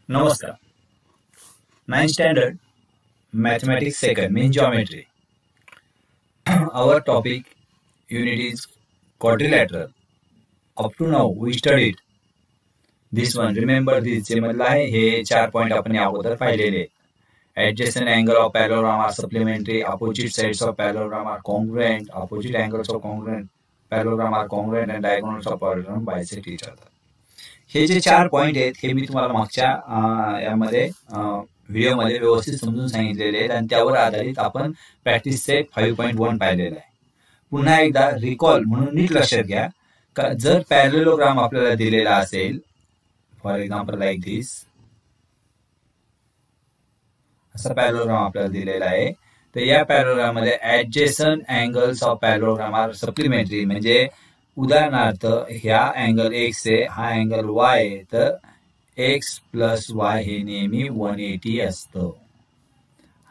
Namaskar. 9th standard mathematics second mean geometry. Our topic unit is quadrilateral. Up to now we studied this one. Remember this जे मधला आहे हे 4 point आपण अगोदर पाहिलेले. Adjacent angle of parallelogram are supplementary. Opposite sides of parallelogram are congruent. Opposite angles of congruent parallelogram are congruent and diagonals of parallelogram bisect each other. हे जे 4 point आहेत हे मी तुम्हाला मागच्या यामध्ये व्हिडिओमध्ये व्यवस्थित समजून सांगितलेले आहेत आणि त्यावर आधारित आपण प्रॅक्टिस सेट 5.1 पाहिलेला आहे. पुन्हा एकदा रिकॉल म्हणून नीट लक्षात घ्या का जर पॅरलेलोग्राम आपल्याला दिलेला असेल, फॉर एक्झाम्पल लाईक दिस, असा पॅरलेलोग्राम आपल्याला दिलेला आहे, तर या पॅरलेलोग्राम मध्ये adjacent angles of parallelogram are supplementary. म्हणजे उदाहरणार्थ ह्या अँगल एक्स आहे, हा अँगल वाय आहे, तर एक्स प्लस वाय हे नेहमी 180 असतं.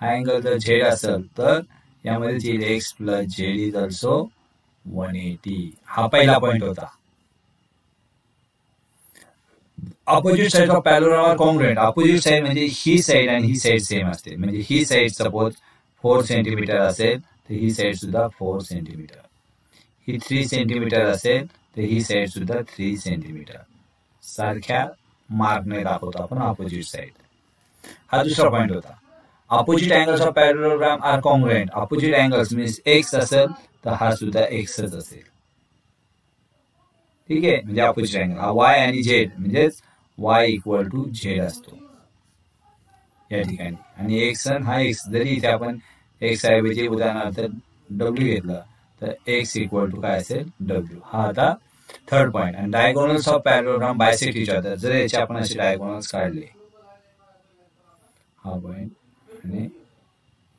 हा अँगल जर झेड असेल तर यामध्ये X plus Z is also 180. हा पहिला पॉइंट होता. Opposite side of parallelogram are congruent. Opposite side म्हणजे ही साइड आणि ही साइड सेम असते. म्हणजे ही साइड सपोज 4 सेंटीमीटर असेल तर ही साइड सुद्धा 4 सेंटीमीटर. ही 3 सेंटीमीटर असेल तर ही साइड सुद्धा 3 सेंटीमीटर. सारख्या मार्कने दाखवतो आपण ऑपोजिट साइड. हा दुसरा पॉइंट होता. Opposite angles of parallelogram are congruent. Opposite angles means X असेल तर हा सुद्धा एक्सच असेल. ठीक आहे, म्हणजे ऑपोजिट अँगल हा वाय आणि झेड म्हणजेच वाय इक्वल टू झेड असतो या ठिकाणी. आणि एक्स हा एक्स, जरी इथे आपण एक्स ऐवजी उदाहरणार्थ डब्ल्यू घेतला तर एक्स इक्वल टू काय असेल डब्ल्यू. हा आता थर्ड पॉइंट. आणि diagonals of parallelogram bisect each other. जर याचे आपण असे डायगोनल्स काढले, हा पॉइंट आणि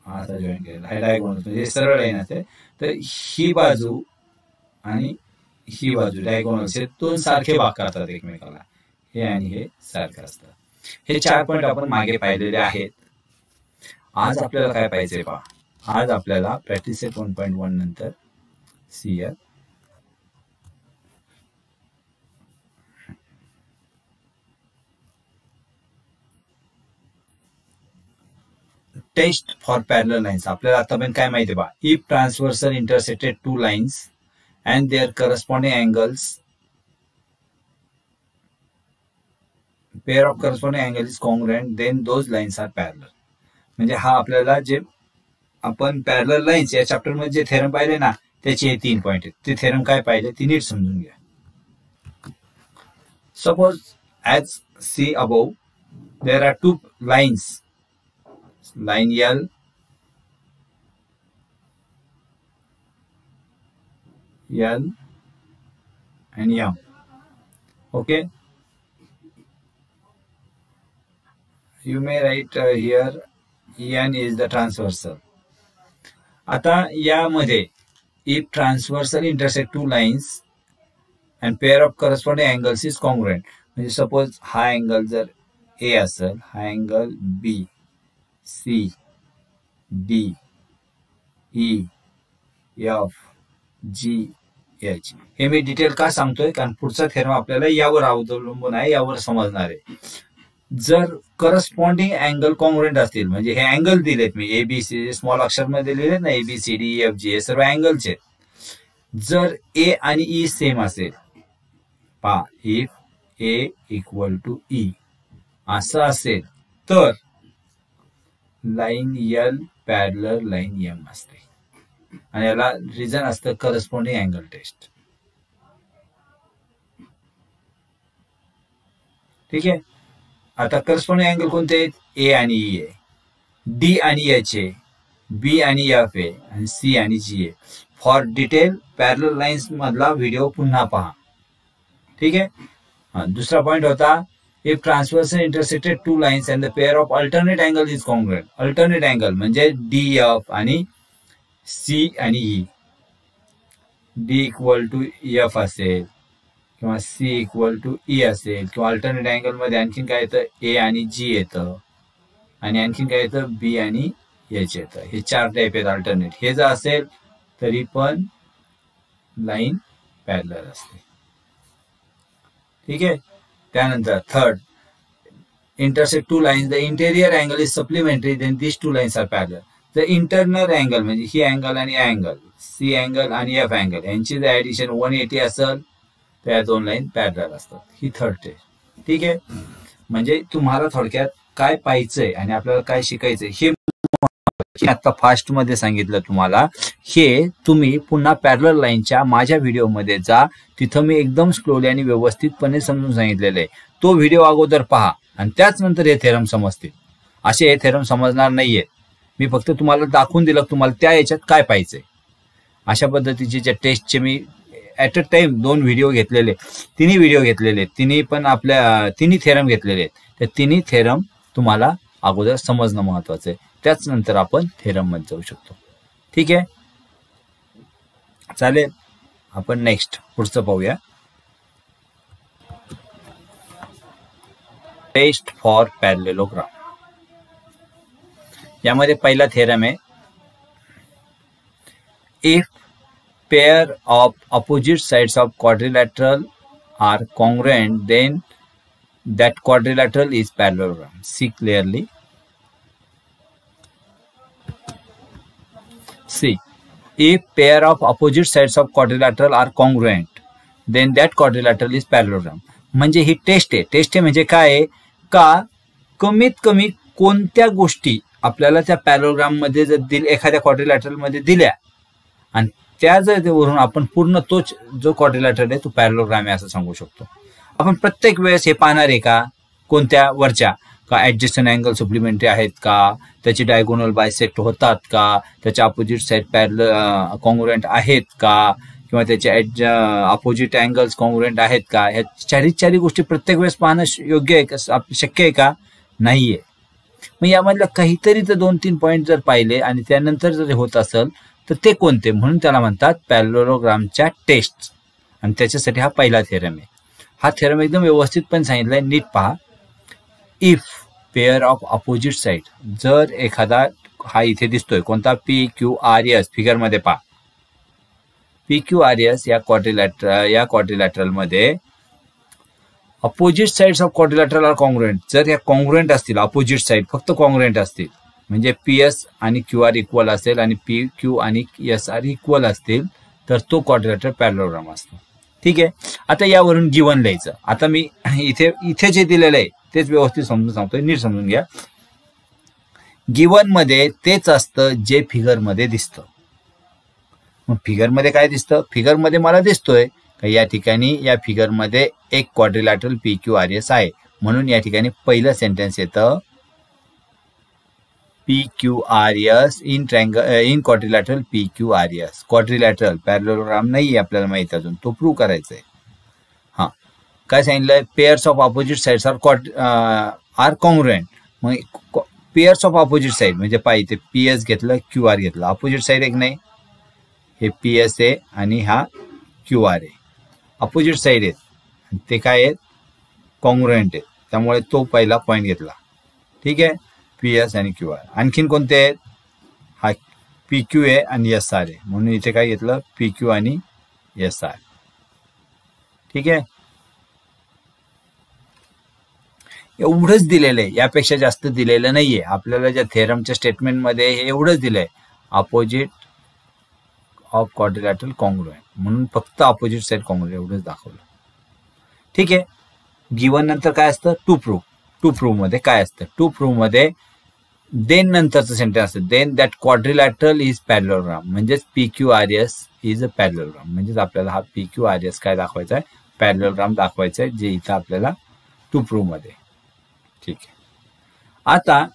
हा असा जॉईन केलेला, हा डायगोनल्स म्हणजे सरळ लाईन असते, तर ही बाजू आणि ही बाजू डायगोनल्स हे दोन सारखे भाग करतात एकमेकाला. हे आणि हे सारखं असतं. हे 4 पॉइंट आपण मागे पाहिलेले आहेत. आज आपल्याला काय पाहिजे पहा. आज आपल्याला प्रॅक्टिस सेट 1.1 नंतर सीआर टेस्ट फॉर पॅरलल लाईन्स. आपल्याला आतापर्यंत काय माहिती बा. If transversal intersected 2 lines and their corresponding angles, pair of corresponding angle is congruent, then those lines are parallel. म्हणजे हा आपल्याला जे आपण पॅरलल लाईन्स या चॅप्टर मध्ये जे थेरम पाहिले ना त्याचे हे 3 पॉइंट आहेत. ते थेरम काय पाहिले ती नीट समजून घ्या. Suppose as see above there are 2 lines, line L and M. Okay, you may write here N is the transversal. आता यामध्ये if transversal intersect 2 lines and pair of corresponding angles is congruent, म्हणजे suppose हा angle जर A असेल, हा angle B, C, D, E, F, G, H. हे मी detail का सांगतोय कारण पुढचा थेरम आपल्याला यावर अवलंबून आहे, यावर समजणार आहे. जर करस्पॉन्डिंग अँगल कॉन्ग्रुएंट असतील, म्हणजे हे अँगल दिलेत मी एबीसी स्मॉल अक्षर मध्ये दिलेत ना, एबीसीडी एफ जी, हे सर्व अँगलचे. जर ए आणि ई सेम असेल, पहा if A equal to E असं असेल तर line L parallel line M असते. आणि याला रिझन असतं करस्पॉन्डिंग अँगल टेस्ट. ठीक आहे. आता करस्पॉन्डिंग अँगल कोणते आहेत. ए आणि ई आहे, डी आणि एच आहे, बी आणि एफ आहे, आणि सी आणि जी आहे. फॉर डिटेल पॅरलल लाईन्स मधला व्हिडिओ पुन्हा पहा. ठीक आहे. दुसरा पॉइंट होता if transversal intersected 2 lines and the pair of alternate angle is congruent. Alternate angle म्हणजे डी एफ आणि सी आणि E. D equal to F असेल किंवा सी इक्वल टू ई असेल, किंवा अल्टरनेट अँगल मध्ये आणखीन काय येतं ए आणि जी येतं, आणि आणखीन काय येतं बी आणि एच येतं. हे 4 टाईप आहेत अल्टरनेट. हे जर असेल तरी पण लाईन पॅरलल असते. ठीक आहे. त्यानंतर third, intersect two lines, the interior angle is supplementary, then these two lines are parallel. The internal angle म्हणजे ही अँगल आणि अँगल सी अँगल आणि एफ अँगल यांची जर ऍडिशन 180 असेल तर या दोन लाईन पॅरलल असतात. ही थर्ड टेस्ट. ठीक आहे. म्हणजे तुम्हाला थोडक्यात काय पाहायचंय आणि आपल्याला काय शिकायचंय हे आता फास्ट मध्ये सांगितलं तुम्हाला. हे तुम्ही पुन्हा पॅरलल लाईनच्या माझ्या व्हिडिओमध्ये जा, तिथं मी एकदम स्लोली आणि व्यवस्थितपणे समजून सांगितलेलं आहे. तो व्हिडिओ अगोदर पहा आणि त्याच नंतर हे थेरम समजतील. असे हे थेरम समजणार नाहीये. मी फक्त तुम्हाला दाखवून दिलं तुम्हाला त्या याच्यात काय पाहिजे. अशा पद्धतीचे ज्या टेस्टचे मी ॲट अ टाइम 2 व्हिडिओ घेतलेले, तिन्ही व्हिडिओ घेतलेले, तिन्ही पण आपल्या तिन्ही थेरम घेतलेले आहेत. त्या तिन्ही थेरम तुम्हाला अगोदर समजणं महत्वाचं आहे. त्याच नंतर आपण थेरम मध्ये जाऊ शकतो. ठीक आहे. चालेल. आपण नेक्स्ट पुढचं पाहूया. Test for parallelogram. यामध्ये पहिला थेरम आहे, if pair of opposite sides of quadrilateral are congruent then that quadrilateral is parallelogram. See clearly. See, if pair of opposite sides of quadrilateral are congruent, then that quadrilateral is parallelogram. म्हणजे ही taste आहे. Taste आहे म्हणजे काय आहे का कमीत कमी कोणत्या गोष्टी आपल्याला त्या पॅरलोग्राम मध्ये जर एखाद्या क्वाड्रिलॅटरल मध्ये दिल्या आणि त्या जर वरून आपण पूर्ण तोच जो क्वाड्रिलॅटरल आहे तो पॅरलोग्राम आहे असं सांगू शकतो. आपण प्रत्येक वेळेस हे पाहणार आहे का कोणत्या वरच्या का ऍडजस्टंट अँगल सप्लिमेंटरी आहेत का, त्याची डायगोनल बायसेक्ट होतात का, त्याच्या अपोजिट साइड पॅरलल कॉन्ग्रुएंट आहेत का, किंवा त्याचे अपोजिट अँगल्स कॉन्ग्रुएंट आहेत का. ह्या चारी गोष्टी प्रत्येक वेळेस पाहणं योग्य आहे का, शक्य आहे का, नाहीये. मग यामधल्या काहीतरी तर 2-3 पॉईंट जर पाहिले आणि त्यानंतर जर होत असेल तर ते कोणते, म्हणून त्याला म्हणतात पॅरलेलोग्रामच्या टेस्ट. आणि त्याच्यासाठी हा पहिला थेरम आहे. हा थेरम एकदम व्यवस्थित पण सांगितलाय, नीट पहा. If pair of opposite side, जर एखादा हा इथे दिसतोय कोणता PQRS फिगर मध्ये पहा. PQRS या क्वाड्रिलॅटरल मध्ये opposite sides of quadrilateral are congruent. जर या कॉन्ग्रुएंट असतील, अपोजिट साइड फक्त कॉन्ग्रुएंट असतील म्हणजे PS आणि QR इक्वल असेल आणि PQ आणि SR इक्वल असतील तर तो क्वाड्रिलॅटरल पॅरलेलोग्राम असतो. ठीक आहे. आता यावरून गिवन लिहायचं. आता मी इथे जे दिलेलं आहे तेच व्यवस्थित समजून सांगतोय, नीट समजून घ्या. गिवन मध्ये तेच असतं जे फिगर मध्ये दिसतं. मग फिगर मध्ये काय दिसतं, फिगर मध्ये मला दिसतोय का या ठिकाणी या फिगर मध्ये एक क्वाड्रिलॅटरल PQRS आहे, म्हणून या ठिकाणी पहिलं सेंटेन्स येतं PQRS in quadrilateral PQRS. Quadrilateral parallelogram नाही आपल्याला माहित अजून, तो प्रूव्ह करायचा आहे. हा काय सांगितलंय, pairs of opposite sides are congruent. मग पेअर्स ऑफ अपोजिट साइड म्हणजे पाहिजे PS घेतलं QR घेतलं, अपोजिट साइड एक नाही, हे PS आहे आणि हा QR आहे, अपोजिट साइड आहेत, ते काय आहेत कॉन्ग्रुएंट आहेत, त्यामुळे तो पहिला पॉइंट घेतला. ठीक आहे. PS आणि QR. आणखीन कोणते आहेत, हा PQ आहे आणि SR आहे, म्हणून इथे काय घेतलं PQ आणि SR. ठीक आहे. एवढंच दिलेलं आहे, यापेक्षा जास्त दिलेलं नाहीये आपल्याला. ज्या थेरमच्या स्टेटमेंटमध्ये हे एवढंच दिलंय, अपोजिट ऑफ क्वाड्रिलॅटरल कॉन्ग्रुएंट, म्हणून फक्त अपोजिट साइड कॉन्ग्रुएंट एवढंच दाखवलं. ठीक आहे. गिवन नंतर काय असतं, टू प्रूव्ह मध्ये काय असतं, टू प्रूव्ह मध्ये देन नंतरचं सेंटेन्स असतं, then that quadrilateral is parallelogram, म्हणजेच PQRS इज अ पॅरलेलोग्राम. म्हणजेच आपल्याला हा PQRS काय दाखवायचा आहे, पॅरलेलोग्राम दाखवायचा आहे, जे इथं आपल्याला टू प्रूव्ह मध्ये. ठीक आहे. आता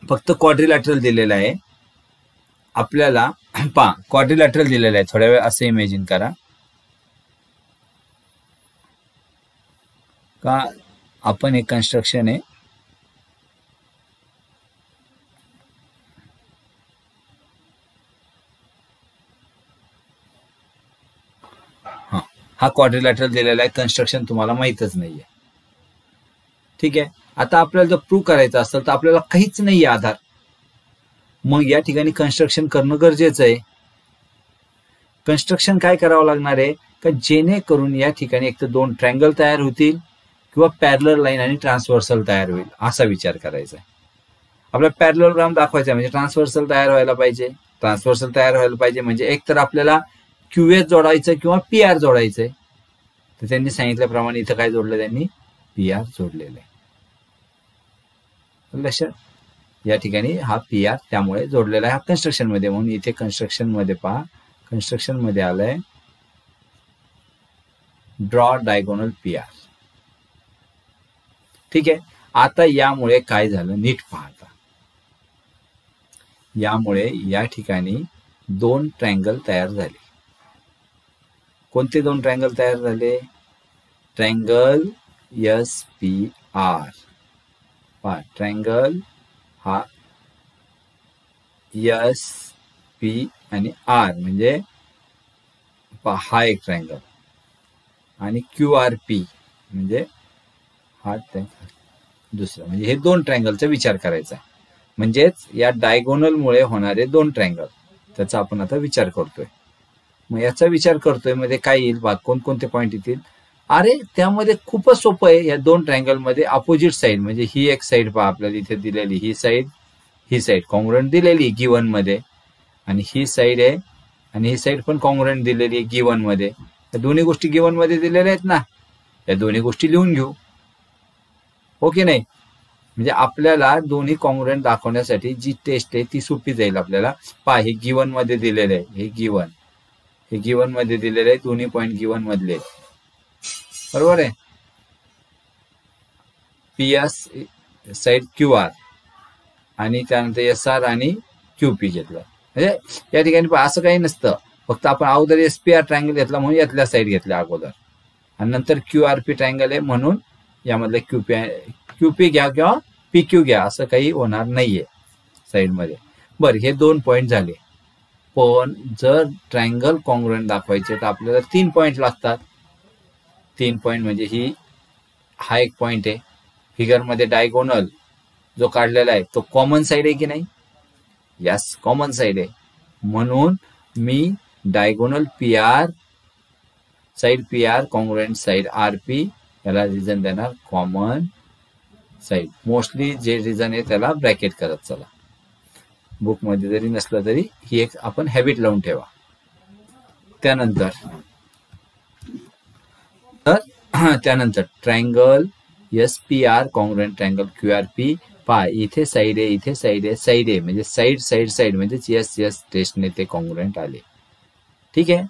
फक्त क्वाड्रिलॅटरल दिलेलं आहे आपल्याला. पहा क्वाड्रिलॅटरल दिलेलं आहे, थोड्या वेळ असं इमॅजिन करा का आपण एक कन्स्ट्रक्शन आहे, हा क्वाड्रिलॅटरल दिलेला आहे, कन्स्ट्रक्शन तुम्हाला माहितच नाहीये. ठीक आहे. आता आपल्याला जर प्रूव्ह करायचं असेल तर आपल्याला काहीच नाहीये आधार, मग या ठिकाणी कन्स्ट्रक्शन करणं गरजेचं आहे. कन्स्ट्रक्शन काय करावं लागणार आहे का जेणेकरून या ठिकाणी एक तर 2 ट्रायंगल तयार होतील किंवा पॅरलल लाईन आणि ट्रान्सव्हर्सल तयार होईल असा विचार करायचा आहे. आपला पॅरललोग्राम दाखवायचा म्हणजे ट्रान्सव्हर्सल तयार व्हायला पाहिजे. ट्रान्सव्हर्सल तयार व्हायला पाहिजे म्हणजे एक तर आपल्याला QS जोडायचं किंवा PR जोडायचंय. तर त्यांनी सांगितल्याप्रमाणे इथं काय जोडलं, त्यांनी PR जोडलेलं आहे. लक्षात या ठिकाणी हा PR त्यामुळे जोडलेला आहे हा कन्स्ट्रक्शन मध्ये. म्हणून इथे कन्स्ट्रक्शन मध्ये पहा, कन्स्ट्रक्शन मध्ये आलंय ड्रॉ डायगोनल PR. ठीक आहे. आता यामुळे काय झालं नीट पाहता. यामुळे या ठिकाणी 2 ट्रायंगल तयार झाले. कोणते 2 ट्रायंगल तयार झाले? Triangle SPR. पहा ट्रायंगल हा SP आणि R म्हणजे हा एक ट्रायंगल आणि QRP म्हणजे हा दुसरा, म्हणजे हे 2 ट्रायंगलचा विचार करायचा. म्हणजेच या डायगोनल मुळे होणारे 2 ट्रायंगल त्याचा आपण आता विचार करतोय. मग याचा विचार करतोय मध्ये काय येईल, कोणकोणते पॉईंट येतील? अरे त्यामध्ये खूपच सोपं आहे. या 2 ट्रायंगल मध्ये अपोजिट साइड म्हणजे ही एक साइड पहा आपल्याला इथे दिलेली, ही साइड कॉंग्रुएंट दिलेली गिवन मध्ये, आणि ही साइड आहे आणि ही साइड पण कॉंग्रुएंट दिलेली आहे गिवन मध्ये. या दोन्ही गोष्टी गिवन मध्ये दिलेल्या आहेत ना, या दोन्ही गोष्टी लिहून घेऊ. ओके नाही, म्हणजे आपल्याला दोन्ही कॉंग्रुएंट दाखवण्यासाठी जी टेस्ट आहे ती सोपी जाईल आपल्याला. पहा हे गिवन मध्ये दिलेलं आहे, हे गिवन मध्ये दिलेलं आहे, दोन्ही पॉईंट गिवन मधले बरोबर आहे. PS साइड QR आणि त्यानंतर SR आणि QP घेतलं. म्हणजे या ठिकाणी असं काही नसतं, फक्त आपण अगोदर SPR ट्रायंगल घेतला म्हणून यातल्या साइड घेतल्या अगोदर, आणि नंतर QRP ट्रायंगल आहे म्हणून यामधले QP घ्या किंवा PQ घ्या असं काही होणार नाहीये साइड मध्ये. बरं हे 2 पॉईंट झाले. पण जर ट्रायंगल कॉंग्रुएंट दाखवायचे तर आपल्याला 3 पॉईंट लागतात. 3 पॉईंट म्हणजे हा एक पॉईंट आहे. फिगर मध्ये डायगोनल जो काढलेला आहे तो कॉमन साइड आहे की नाही? यस कॉमन साइड आहे. म्हणून मी diagonal side PR congruent side RP याला रिजन देणार कॉमन साइड. मोस्टली जे रिजन आहे त्याला ब्रॅकेट करत चला, बुक मध्ये जरी नसलं तरी ही एक आपण हॅबिट लावून ठेवा. त्यानंतर triangle SPR congruent triangle QRP. पहा इथे साइड आहे, इथे साइड आहे म्हणजे साइड म्हणजे SS टेस्टने ते कॉंग्रुएंट आले. ठीक आहे.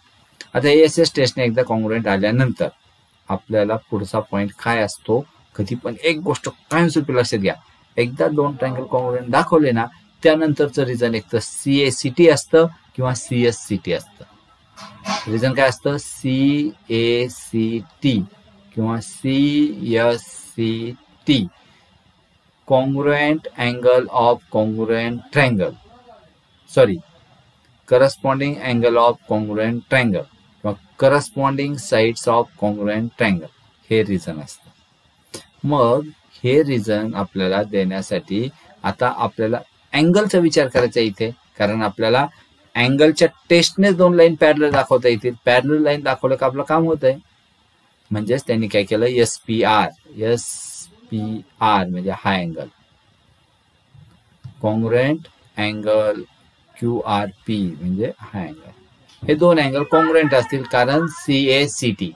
आता SS टेस्टने एकदा कॉंग्रुएंट आल्यानंतर आपल्याला पुढचा पॉईंट काय असतो, कधी पण एक गोष्ट कायमस्वरूपी लक्षात घ्या, एकदा 2 ट्रायंगल कॉंग्रुएंट दाखवले ना त्यानंतरचं रिझन एक तर CACT असतं किंवा CSCT असतं. रिझन काय असतं? CACT किंवा CSCT congruent angle of congruent triangle, corresponding angle of congruent triangle किंवा corresponding sides of congruent triangle हे रिझन असतं. मग हे रिझन आपल्याला देण्यासाठी आता आपल्याला अँगलचा विचार करायचा इथे, कारण आपल्याला अँगलच्या टेस्टने 2 लाईन पॅरलल दाखवता येतील. पॅरलल लाईन दाखवलं का आपलं काम होत आहे. म्हणजेच त्यांनी काय केलं, SPR म्हणजे हा अँगल, कॉंग्रुएंट अँगल QRP म्हणजे हा अँगल, हे 2 अँगल कॉंग्रुएंट असतील कारण CACT.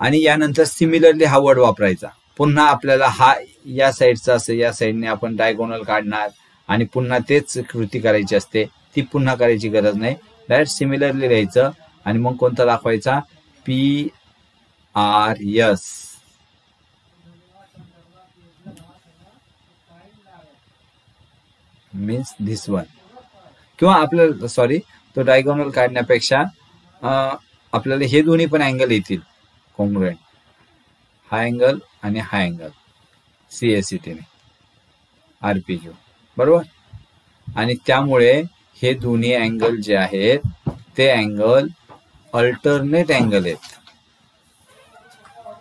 आणि यानंतर सिमिलरली हा वर्ड वापरायचा. पुन्हा आपल्याला हा या साईडचा असेल, या साईडने आपण डायगोनल काढणार आणि पुन्हा तेच कृती करायची असते, ती पुन्हा करायची गरज नाही. डायरेक्ट सिमिलरली लिहायचं आणि मग कोणता दाखवायचा, PRS मीन्स धिस वन. किंवा आपल्याला तो डायगोनल काढण्यापेक्षा आपल्याला हे दोन्ही पण अँगल येतील कॉंग्रुएंट, हा अँगल आणि हा अँगल CACT ने RPQ बरोबर. आणि त्यामुळे हे दोन्ही अँगल जे आहेत ते अँगल अल्टरनेट अँगल आहेत,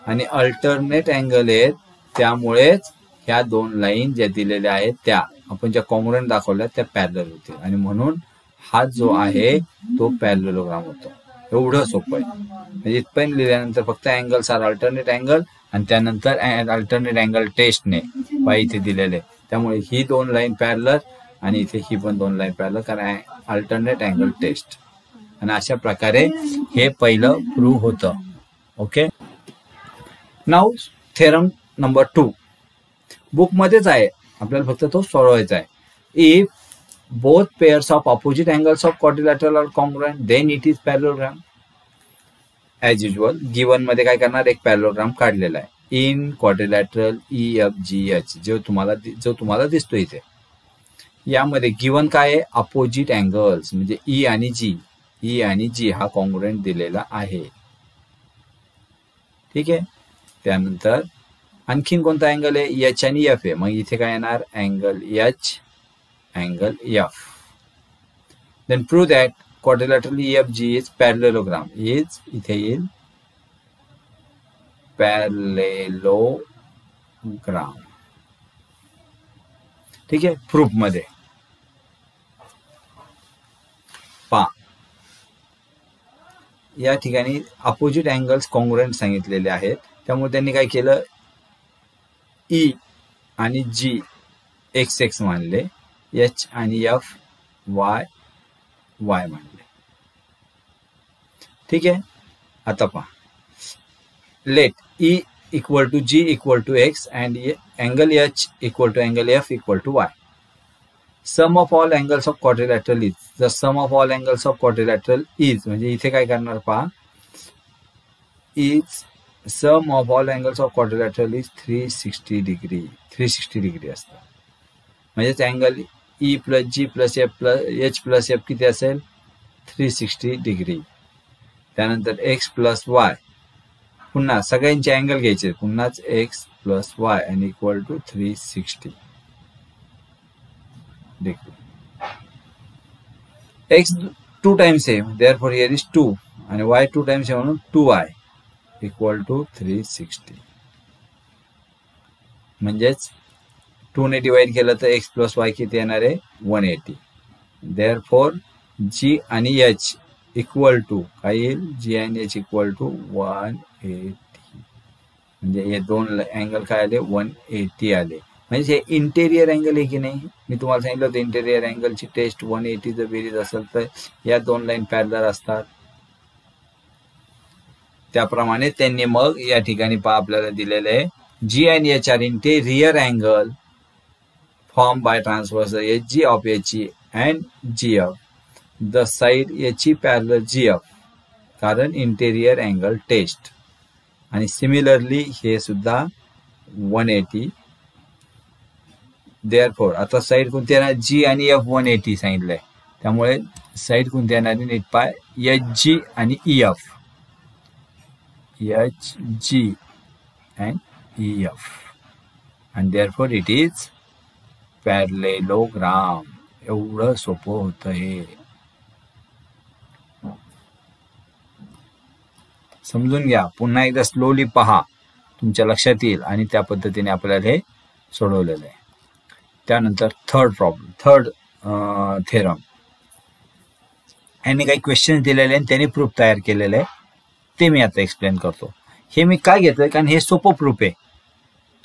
आणि अल्टरनेट अँगल आहेत त्यामुळेच ह्या 2 लाईन ज्या दिलेल्या आहेत त्या आपण ज्या कॉंग्रुएंट दाखवल्या त्या पॅरलल होतील, आणि म्हणून हा जो आहे तो पॅरललोग्राम होतो. एवढं सोपं आहे. म्हणजे इथपर्यंत लिहिल्यानंतर फक्त अँगल्स आर अल्टरनेट अँगल आणि त्यानंतर अल्टरनेट अँगल टेस्टने पाय इथे दिलेले. त्यामुळे ही 2 लाईन पॅरलर आणि इथे ही पण 2 लाईन पॅरलर, कारण अल्टरनेट अँगल टेस्ट. आणि अशा प्रकारे हे पहिलं प्रूव्ह होतं. ओके, नाउ थेरम नंबर 2 बुकमध्येच आहे, आपल्याला फक्त तो सोडवायचा आहे. If both pairs of opposite angles of quadrilateral are congruent, then it is parallelogram. As usual, given मध्ये काय करणार, एक पॅरलोग्राम काढलेला आहे इन क्वाड्रिलॅटरल EFGH जो तुम्हाला दिसतो इथे. यामध्ये गिवन काय आहे, अपोजिट अँगल्स म्हणजे ई आणि जी हा कॉन्ग्रुएंट दिलेला आहे. ठीक आहे. त्यानंतर आणखीन कोणता अँगल आहे, एच आणि एफ आहे. मग इथे काय येणार, angle H, angle F. Then prove that quadrilateral EFG is parallelogram. इथे येईल parallelogram. ठीक आहे. प्रूफ मध्ये पा या ठिकाणी अपोजिट अँगल्स कॉन्ग्रुएंट सांगितलेले आहेत. त्यामुळे त्यांनी काय केलं, ई आणि जी x मानले, एच आणि एफ वाय मानले. ठीक आहे. आता पहा, let E equal to G equal to X and angle H equal to angle F equal to Y. Sum of all angles of quadrilateral is, the sum of all angles of quadrilateral is म्हणजे इथे काय करणार पहा, is sum of all angles of quadrilateral is 360 degree असतं. म्हणजेच angle E plus जी plus F plus H plus F किती असेल, 360 degree. त्यानंतर एक्स प्लस वाय, पुन्हा सगळ्यांचे अँगल घ्यायचे, पुन्हाच एक्स प्लस वाय आणि equal to 360 degree. X 2 times आहे, देअरफॉर हिअर इज 2 आणि वाय 2 टाइम्स आहे म्हणून 2y इक्वल टू 360. म्हणजेच 2 ने डिवाइड केलं तर एक्स प्लस वाय किती येणार आहे, 180. देअरफॉर जी आणि एच इक्वल टू काय येईल, जी आणि एच इक्वल टू 180. म्हणजे हे 2 अँगल काय आले, 180 आले. म्हणजे हे इंटेरियर अँगल आहे की नाही. मी तुम्हाला सांगितलं होतं इंटेरियर अँगलची टेस्ट 180 जर बेरीज असेल तर या 2 लाईन पॅरलर असतात. त्याप्रमाणे त्यांनी मग या ठिकाणी पहा आपल्याला दिलेलं आहे, जी आणि H are interior angle formed by transverse HG of HE and GF. The side HE parallel GF कारण इंटेरियर अँगल टेस्ट. आणि सिमिलरली हे सुद्धा 180. देअरफॉर आता साईड कोणती येणार, जी आणि एफ 180 सांगितलंय. त्यामुळे साईड कोणती येणार, नीट पाय, HG आणि EF, HG and EF and therefore it is parallelogram. एवढं सोपं होतं हे. समजून घ्या, पुन्हा एकदा स्लोली पहा, तुमच्या लक्षात येईल आणि त्या पद्धतीने आपल्याला हे सोडवलेलं आहे. त्यानंतर थर्ड थेरम. यांनी काही क्वेश्चन दिलेले आणि त्यांनी प्रूफ तयार केलेले आहे, ते मी आता एक्सप्लेन करतो. हे मी काय घेतलंय, कारण हे सोपं प्रूफ आहे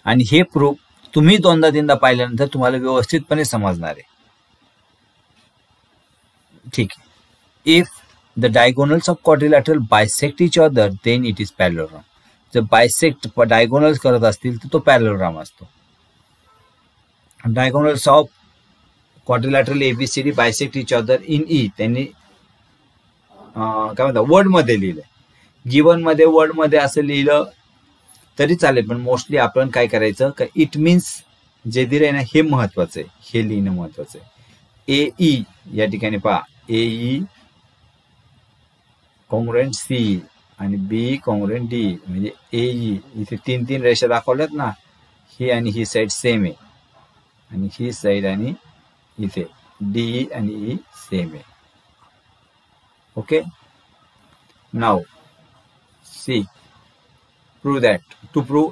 आणि हे प्रूफ तुम्ही 2दा-3दा पाहिल्यानंतर तुम्हाला व्यवस्थितपणे समजणार आहे. ठीक आहे. If the diagonals of quadrilateral bisect each other then it is parallelogram. जर बायसेक्ट डायगोनल्स करत असतील तर तो पॅरलोग्राम असतो. Diagonals of quadrilateral ABCD bisect each other in E, त्यांनी काय म्हणतात वर्ड मध्ये लिहिलंय. गिवन मध्ये वर्ड मध्ये असं लिहिलं तरी चालेल, पण मोस्टली आपण काय करायचं, का इट मीन्स जे दिलंय ना हे महत्वाचं आहे, हे लिहिणं महत्वाचं आहे. एई या ठिकाणी पहा, एई कॉन्ग्रुएंट सी आणि बी कॉन्ग्रुएंट डी. म्हणजे एई इथे 3 रेषा दाखवल्यात ना, ही आणि ही साईड सेम आहे आणि ही साईड आणि इथे डी आणि ई सेम आहे. Okay, now see prove that to prove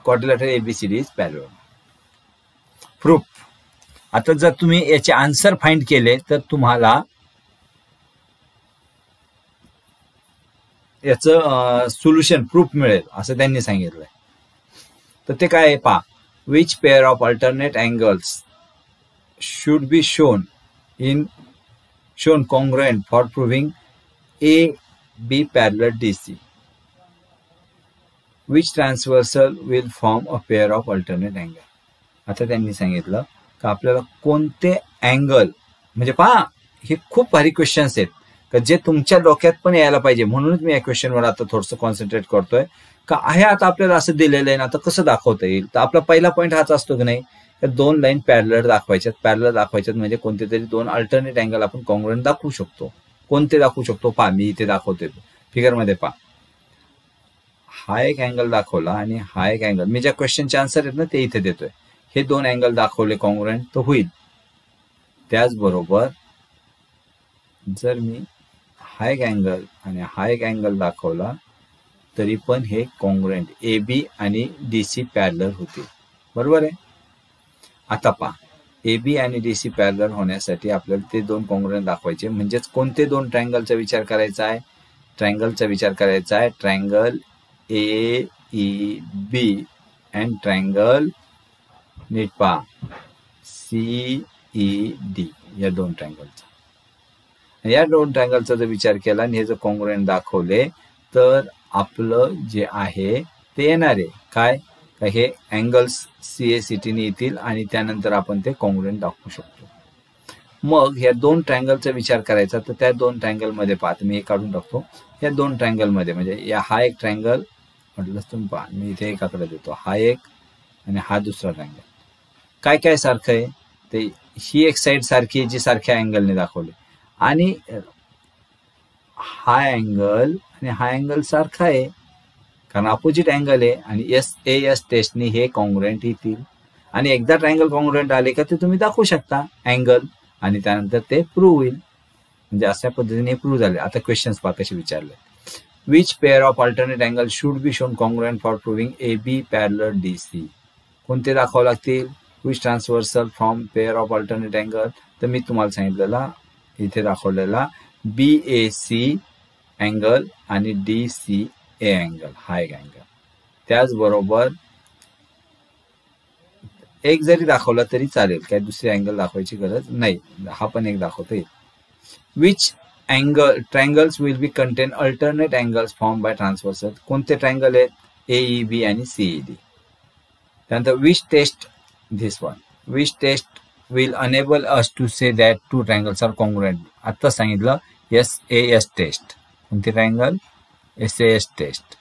quadrilateral ABCD is parallel. Proof. आता जर तुम्ही याचे आन्सर फाइंड केले तर तुम्हाला याचं सोल्युशन प्रूफ मिळेल असं त्यांनी सांगितलंय. तर ते काय आहे पहा, which pair of alternate angles should be shown congruent for proving a b parallel DC, which transversal will form a pair of alternate angle. आता त्यांनी सांगितलं का आपल्याला कोणते अँगल, म्हणजे पहा हे खूप भारी क्वेश्चन्स आहेत का जे तुमच्या डोक्यात पण यायला पाहिजे, म्हणूनच मी या क्वेश्चनवर आता थोडंसं कॉन्सन्ट्रेट करतोय का आहे. आता आपल्याला असं दिलेलं आहे ना, आता कसं दाखवता येईल. तर आपला पहिला पॉईंट हाच असतो की नाही, या दोन लाईन पॅरलल दाखवायच्यात म्हणजे कोणते तरी दोन अल्टरनेट अँगल आपण कॉन्ग्रुएंट दाखवू शकतो. कोणते दाखवू शकतो पहा, मी इथे दाखवतोय फिगरमध्ये पहा. हा एक अँगल दाखवला आणि हा एक अँगल, मी ज्या क्वेश्चनचे आन्सर आहेत ना ते इथे देतोय. हे दोन अँगल दाखवले कॉन्ग्रुएंट तर होईल. त्याचबरोबर जर मी हा एक अँगल आणि हा एक अँगल दाखवला तरी पण हे कॉन्ग्रुएंट AB आणि DC पॅरलल होतील. बरोबर आहे. आता पहा, AB आणि DC पॅरलल होण्यासाठी आपल्याला ते दोन कॉन्ग्रुएंट दाखवायचे. म्हणजेच कोणते दोन ट्रायंगलचा विचार करायचा आहे, ट्रायंगल AEB अँड ट्रायंगल नीट पहा CED, या दोन ट्रायंगलचा. या दोन ट्रायंगलचा जर विचार केला आणि हे जर कॉन्ग्रुएंट दाखवले तर आपलं जे आहे ते येणार आहे काय, का हे अँगल्स CACT ने येतील आणि त्यानंतर आपण ते कॉन्ग्रुएंट दाखवू शकतो. मग या दोन ट्रायंगलचा विचार करायचा तर त्या दोन ट्रायंगलमध्ये पाहत मी हे काढून टाकतो. या दोन ट्रायंगलमध्ये म्हणजे या हा एक ट्रायंगल म्हटलंच तुम्ही पहा, मी इथे एकाकडे देतो, हा एक आणि हा दुसरा ट्रायंगल. काय काय सारखं आहे ते, ही एक साईड सारखी आहे जी सारख्या अँगलने दाखवली आणि हा अँगल आणि हा अँगल सारखा आहे कारण अपोजिट अँगल आहे आणि SAS टेस्टने हे कॉन्ग्रुएंट येतील. आणि एकदा ट्रायंगल कॉन्ग्रुएंट आले का ते तुम्ही दाखवू शकता अँगल आणि त्यानंतर ते प्रूव्ह होईल. म्हणजे अशा पद्धतीने प्रूव्ह झाले. आता क्वेश्चन्स पहा कसे विचारले. Which pair of alternate angle should be shown congruent for proving AB parallel DC. कोणते दाखवावं लागतील, which transversal from pair of alternate angle. तर मी तुम्हाला सांगितलेला इथे दाखवलेला BAC अँगल आणि DCA अँगल, हा एक अँगल. त्याचबरोबर एक जरी दाखवला तरी चालेल, काही दुसरी अँगल दाखवायची गरज नाही, हा पण एक दाखवता येईल. Which triangles will be contain alternate angles form by transversal. कोणते ट्रायंगल आहेत, AEB आणि CED. त्यानंतर which test will enable us to say that two triangles are congruent. आता सांगितलं SAS टेस्ट. कोणते ट्रायंगल, SAS टेस्ट.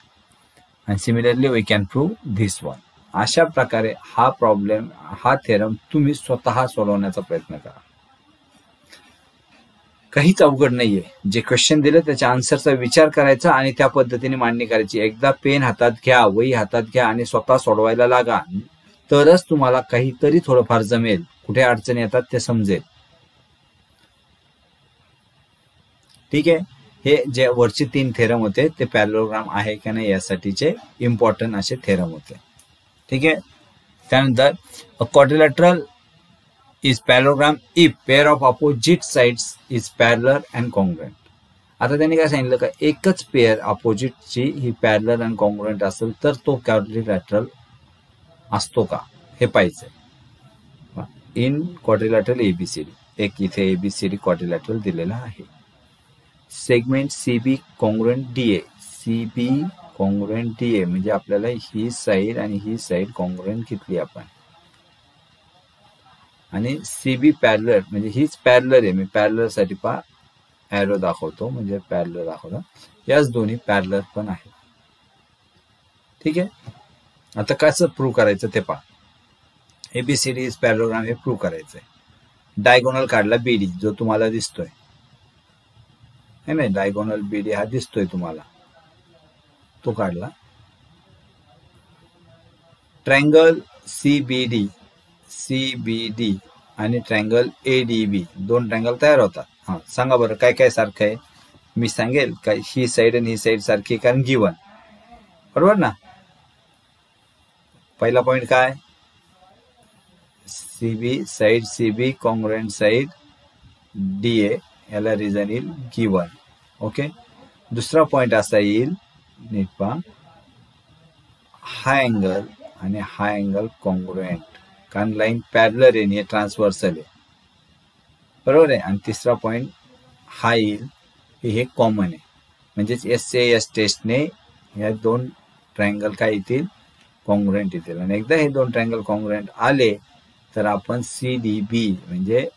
आणि similarly we can prove this one. अशा प्रकारे हा प्रॉब्लेम, हा थेरम तुम्ही स्वतः सोडवण्याचा प्रयत्न करा. काहीच अवघड नाहीये. जे क्वेश्चन दिले त्याच्या आन्सरचा विचार करायचा आणि त्या पद्धतीने मांडणी करायची. एकदा पेन हातात घ्या, वही हातात घ्या आणि स्वतः सोडवायला लागा, तरच तुम्हाला काहीतरी थोडंफार जमेल. कुठे अडचणी येतात ते समजेल. ठीक आहे. हे जे वरचे 3 थेरम होते ते पॅरलोग्राम आहे का नाही यासाठीचे इम्पॉर्टंट असे थेरम होते. ठीक आहे. त्यानंतर a quadrilateral is parallelogram if pair of opposite sides is parallel and congruent. आता त्यांनी काय सांगितलं का एकच पेअर अपोजिटची ही पॅरलल अँड कॉन्ग्रुएंट असेल तर तो क्वाड्रिलॅटरल असतो का हे पाहिजे. इन क्वाड्रिलॅटरल ABCD, एक इथे ABCD क्वाड्रिलॅटरल दिलेला आहे. Segment CB congruent DA, CB congruent DA म्हणजे आपल्याला ही साइड आणि ही साइड कॉन्ग्रुएंट घेतली आपण. आणि CB पॅरलल म्हणजे हीच पॅरलल आहे. मी पॅरलल साठी पहा एरो दाखवतो, म्हणजे पॅरलल दाखवतो. याच दोन्ही पॅरलल पण आहे. ठीक आहे. आता कसं प्रूव्ह करायचं ते पहा. ABCD इज पॅरलोग्राम हे प्रूव्ह करायचंय. डायगोनल काढला BD जो तुम्हाला दिसतोय है ना, डायगोनल BD हा दिसतोय तुम्हाला, तो काढला. ट्रायंगल CBD आणि ट्रायंगल ADB दोन ट्रायंगल तयार होतात. हा सांगा बरं काय काय सारखं आहे. मी सांगेल का ही साइड आणि ही साइड सारखी कारण गिवन, बरोबर ना. पहिला पॉइंट काय, side CB congruent side DA, याला रिझन येईल गिवन. ओके. दुसरा पॉइंट असा येईल, नीट पहा, हा अँगल आणि हा अँगल कॉन्ग्रुएंट, कारण लाईन पॅरलर आहे आणि ट्रान्सव्हर्सल आहे, बरोबर आहे. आणि तिसरा पॉइंट हा येईल, हे कॉमन आहे, म्हणजेच SAS टेस्टने या दोन ट्रायंगल काय येतील, कॉन्ग्रुएंट येतील. आणि एकदा हे दोन ट्रायंगल कॉन्ग्रुएंट आले तर आपण CDB म्हणजे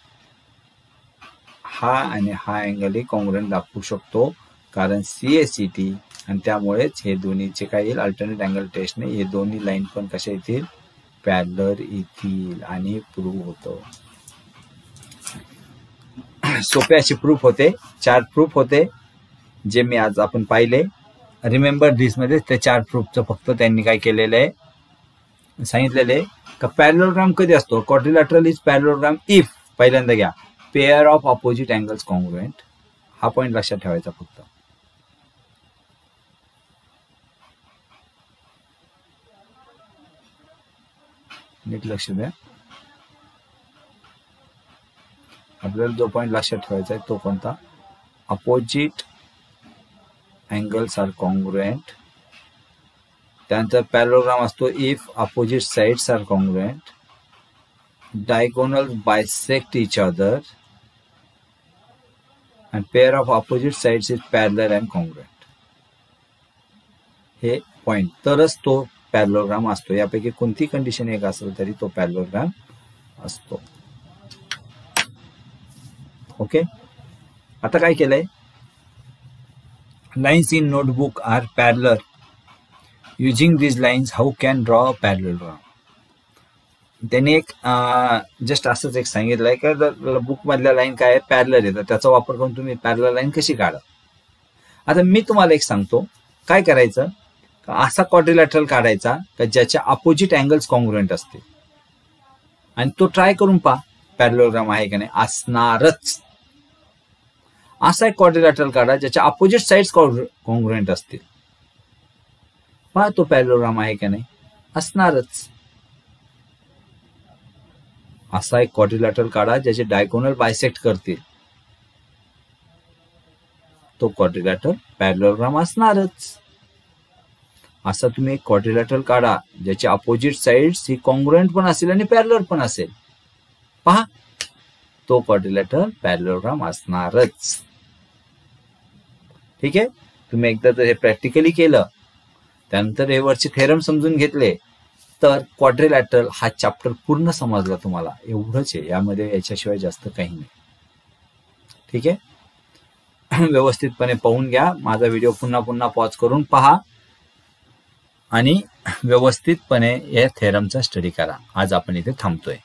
हा आणि हा अँगल कॉन्ग्रुएंट दाखवू शकतो, कारण CACT, आणि त्यामुळेच हे दोन्हीचे काय येईल, अल्टरनेट अँगल टेस्टने हे दोन्ही लाईन पण कशा येतील, पॅरलर येतील आणि प्रूव्ह होतं. सोपे असे प्रूफ होते, 4 प्रूफ होते जे मी आज आपण पाहिले. रिमेंबर दिस मध्ये त्या 4 प्रूफचं फक्त त्यांनी काय केलेलं आहे, सांगितलेले का पॅरलोग्राम कधी असतो, क्वाड्रिलॅटरल इज पॅरलोग्राम इफ, पहिल्यांदा घ्या, pair of opposite angles congruent, हा पॉइंट लक्षात ठेवायचा फक्त. नीट लक्ष द्या, आपल्याला जो पॉइंट लक्षात ठेवायचा आहे तो कोणता, अपोजिट अँगल्स आर कॉन्ग्रुएंट. त्यानंतर पॅरलोग्राम असतो if opposite sides are congruent, diagonal bisect each other, and pair of opposite sides is parallel and congruent. हे पॉइंट तरच तो पॅरलोग्राम असतो. यापैकी कोणती कंडिशन एक असेल तरी तो पॅरलोग्राम असतो. ओके, आता काय केलंय, lines in notebook are parallel. Using this lines how can draw a parallelogram. त्याने एक जस्ट असंच एक सांगितलंय की बुक मधल्या लाईन काय पॅरलर येतात, त्याचा वापर करून तुम्ही पॅरलर लाईन कशी काढा. आता मी तुम्हाला एक सांगतो काय करायचं, असा क्वाड्रिलॅटरल काढायचा का ज्याच्या अपोजिट अँगल्स कॉन्ग्रुएंट असते, आणि तो ट्राय करून पहा पॅरलोग्राम आहे का नाही, असणारच. असा एक क्वाड्रिलॅटरल काढा ज्याच्या अपोजिट साइड्स कॉन्ग्रुएंट असतील, पहा तो पॅरलोग्राम आहे का नाही, असणारच. असा एक क्वाड्रिलॅटरल काढा ज्याचे डायगोनल बायसेक्ट करतील, तो क्वाड्रिलॅटरल पॅरलोग्राम असणारच. असा तुम्ही एक क्वाड्रिलॅटरल काढा ज्याचे अपोजिट साइड्स ही कॉन्ग्रुएंट पण असेल आणि पॅरलर पण असेल, पहा तो क्वाड्रिलॅटरल पॅरलोग्राम असणारच. ठीक आहे, तुम्ही एकदा जर हे प्रॅक्टिकली केलं, त्यानंतर हे वरचे थेरम समजून घेतले, तर क्वाड्रिलॅटरल हा चॅप्टर पूर्ण समजला तुम्हाला. एवढंच आहे, यामध्ये याच्याशिवाय जास्त काही नाही. ठीक आहे, व्यवस्थितपणे पाहून घ्या. माझा व्हिडिओ पुन्हा पुन्हा पॉज करून पहा आणि व्यवस्थितपणे या थेरमचा स्टडी करा. आज आपण इथे थांबतोय.